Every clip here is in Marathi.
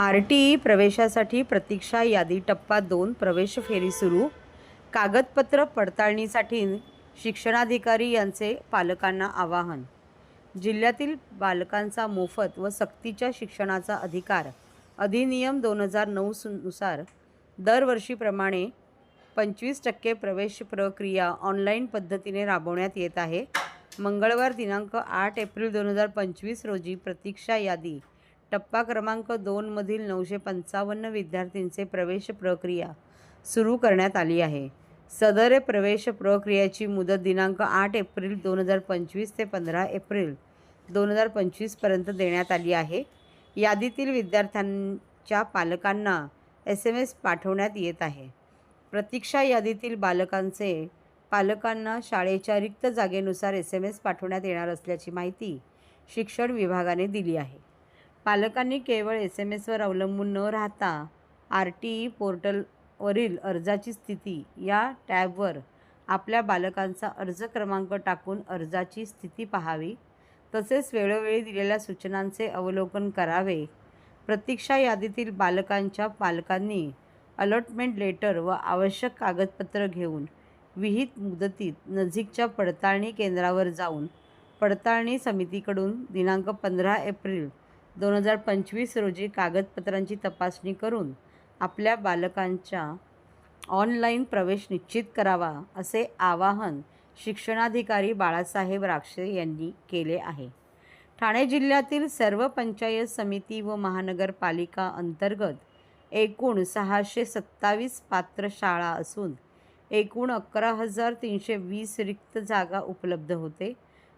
RTE प्रवेशासाठी प्रतीक्षा यादी टप्पा 2 प्रवेश फेरी सुरू। कागदपत्र पडताळणीसाठी शिक्षणाधिकारी यांचे पालकांना आवाहन। जिल्ह्यातील बालकांचा मोफत व सक्तीच्या शिक्षणाचा अधिकार अधिनियम 2009 नुसार दरवर्षीप्रमाणे 25% प्रवेश प्रक्रिया ऑनलाईन पद्धतीने राबवण्यात येत आहे। मंगळवार दिनांक 8 एप्रिल 2025 रोजी प्रतीक्षा यादी टप्पा क्रमांक 2 मधील 955 विद्यार्थ्यांचे प्रवेश प्रक्रिया सुरू करण्यात आली आहे। सदर प्रवेश प्रक्रियेची मुदत दिनांक 8 एप्रिल 2025 ते 15 एप्रिल 2025 पर्यंत देण्यात आली आहे। यादीतील विद्यार्थ्यांच्या पालकांना SMS पाठवण्यात येत आहे। प्रतीक्षा यादीतील बालकांचे पालकांना शाळेच्या रिक्त जागेनुसार SMS पाठवण्यात येणार असल्याची माहिती शिक्षण विभागाने दिली आहे। पालकांनी केवळ SMSवर अवलंबून न राहता RTE पोर्टलवरील अर्जाची स्थिती या टॅबवर आपल्या बालकांचा अर्ज क्रमांक टाकून अर्जाची स्थिती पाहावी, तसेच वेळोवेळी दिलेल्या सूचनांचे अवलोकन करावे। प्रतीक्षा यादीतील बालकांच्या पालकांनी अलॉटमेंट लेटर व आवश्यक कागदपत्र घेऊन विहित मुदतीत नजीकच्या पडताळणी केंद्रावर जाऊन पडताळणी समितीकडून दिनांक 15 एप्रिल 2025 रोजी कागदपत्रांची तपासणी करून आपल्या बालकांचा ऑनलाईन प्रवेश निश्चित करावा, असे आवाहन शिक्षणाधिकारी बाळासाहेब राक्षे यांनी केले आहे। ठाणे जिल्ह्यातील सर्व पंचायत समिती व महानगरपालिका अंतर्गत एकूण 627 पात्र शाळा असून एकूण 11,320 रिक्त जागा उपलब्ध होते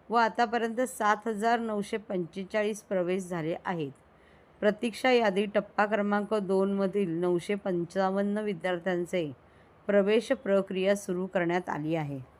व आतापर्यंत 7,945 प्रवेश झाले आहेत। प्रतीक्षा यादी टप्पा क्रमांक 2 मधील 955 विद्यार्थ्यांचे प्रवेश प्रक्रिया सुरू करण्यात आली आहे।